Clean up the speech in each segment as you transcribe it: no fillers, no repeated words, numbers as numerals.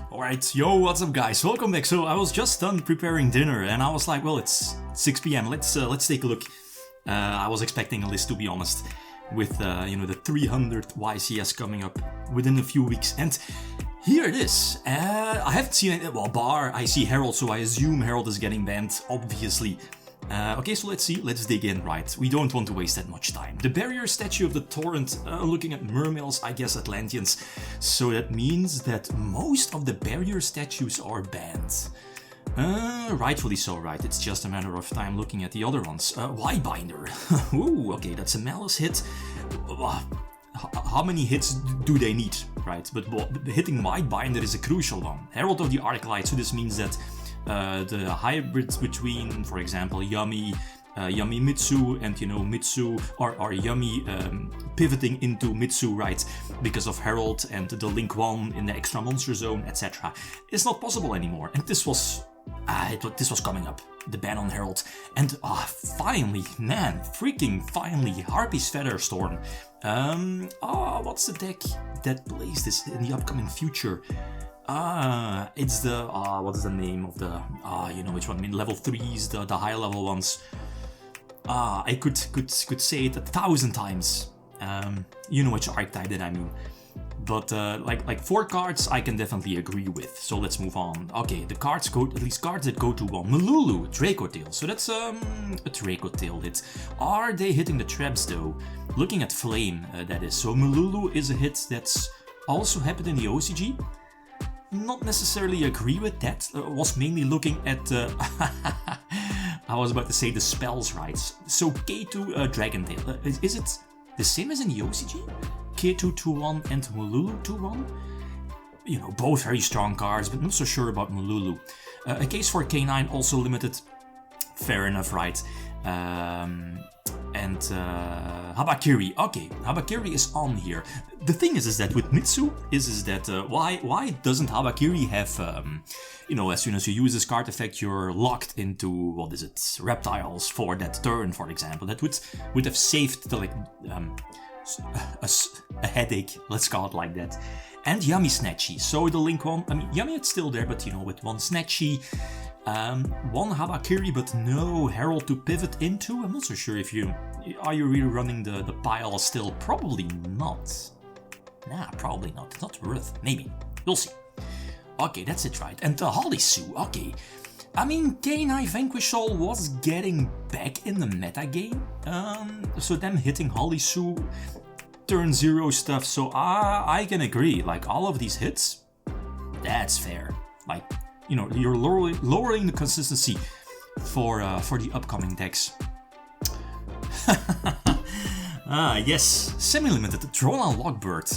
Alright, yo, what's up guys? Welcome back. So I was just done preparing dinner and I was like, well, it's 6 p.m. Let's take a look. I was expecting a list, to be honest, with the 300th YCS coming up within a few weeks, and here it is. I haven't seen it. Well, bar I see Herald, so I assume Herald is getting banned, obviously. Okay, so let's see, let's dig in, right? We don't want to waste that much time. The barrier statue of the torrent, looking at mermails, I guess Atlanteans. So that means that most of the barrier statues are banned. Rightfully so, right? It's just a matter of time looking at the other ones. Binder. Ooh, okay, that's a malice hit. How many hits do they need, right? But hitting Binder is a crucial one. Herald of the Arclight, so this means that the hybrids between, for example, Yummy Mitsu and Mitsu or Yummy pivoting into Mitsu, right, because of Herald and the Link 1 in the extra monster zone, etc. It's not possible anymore, and this was coming up, the ban on Herald, and finally, man, freaking finally, Harpy's Featherstorm. What's the deck that plays this in the upcoming future? It's the, what is the name of the, you know which one, I mean, level 3s, the high level ones. I could say it 1,000 times. You know which archetype that I mean. But, like 4 cards I can definitely agree with, so let's move on. Okay, the cards go, at least cards that go to one. Malulu, Dracotail, so that's, a Dracotail hit. Are they hitting the traps though? Looking at Flame, that is. So Malulu is a hit that's also happened in the OCG. Not necessarily agree with that. Was mainly looking at I was about to say the spells, right? So K2 Dragontail. Is it the same as in the OCG? K2 2-1 and Malulu 2-1? You know, both very strong cards, but not so sure about Malulu. A case for K9 also limited. Fair enough, right? And Habakiri. Okay, Habakiri is on here. The thing is that with Mitsu is that why doesn't Habakiri have as soon as you use this card effect you're locked into, what is it, reptiles for that turn, for example. That would have saved the a headache, let's call it like that. And Yummy Snatchy. So the Link 1, I mean Yummy it's still there, but with one Snatchy. One Habakiri, but no Herald to pivot into. I'm not so sure if are you really running the pile still? Probably not. Nah, probably not. It's not worth. Maybe. We'll see. Okay, that's it, right? And the Holisu, okay. I mean, K9 Vanquish Soul was getting back in the meta game. So them hitting Holisu, turn 0 stuff, so I can agree. Like, all of these hits, that's fair. Like, you're lowering the consistency for the upcoming decks. Yes, semi-limited Droll and Lock Bird.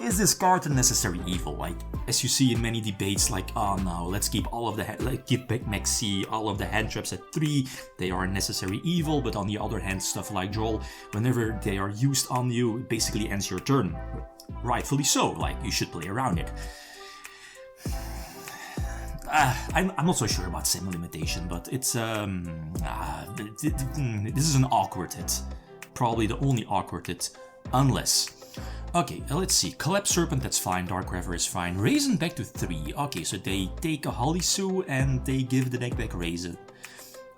Is this card a necessary evil? Like, as you see in many debates, like, oh no, let's keep all of the give back Maxi, all of the hand traps at 3. They are a necessary evil, but on the other hand, stuff like Droll, whenever they are used on you, it basically ends your turn. Rightfully so. Like, you should play around it. I'm not so sure about semi-limitation, but it's this is an awkward hit. Probably the only awkward hit, unless. Okay, let's see. Collapse Serpent, that's fine. Dark Rever is fine. Raisin back to 3. Okay, so they take a Holisu and they give the deck back Raisin.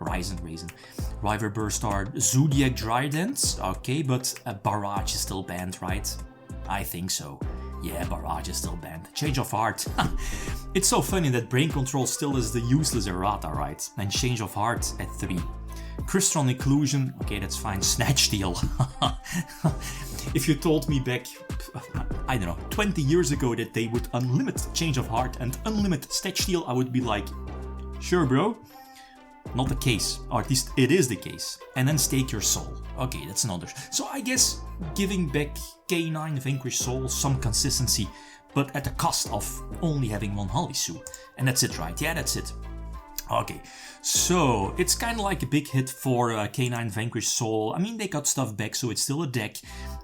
River Burstar, Zodiac Drydan's. Okay, but Barrage is still banned, right? I think so. Yeah, Barrage is still banned. Change of Heart. It's so funny that Brain Control still is the useless errata, right? And Change of Heart at 3. Crystron Occlusion. Okay, that's fine. Snatch Steal. If you told me back, I don't know, 20 years ago that they would unlimit Change of Heart and unlimit Snatch Steal, I would be like, sure bro. Not the case, or at least it is the case. And then Stake Your Soul. Okay, that's another. So I guess giving back K9 Vanquish Soul some consistency, but at the cost of only having one Holisu. And that's it, right? Yeah, that's it. Okay, so it's kind of like a big hit for K9 Vanquish Soul. I mean, they got stuff back, so it's still a deck.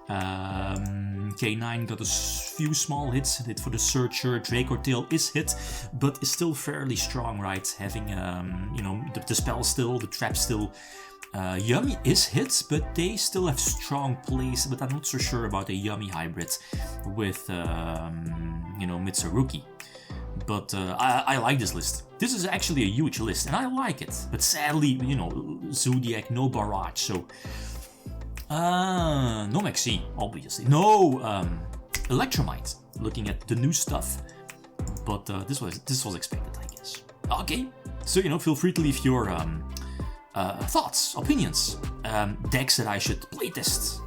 K9 got a few small hits. Hit for the Searcher. Dracotail is hit, but is still fairly strong, right? Having, the spell still, the trap still. Yummy is hit, but they still have strong plays, but I'm not so sure about a Yummy hybrid with, Mitsurugi. But I like this list. This is actually a huge list, and I like it. But sadly, Zodiac, no Barrage, so... no Maxi, obviously. No Electromite, looking at the new stuff. But this was expected, I guess. Okay, so, feel free to leave your... thoughts, opinions, decks that I should playtest.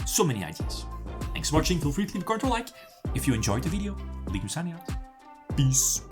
So many ideas. Thanks for watching. Feel free to leave a comment or like. If you enjoyed the video, leave me signing out. Peace.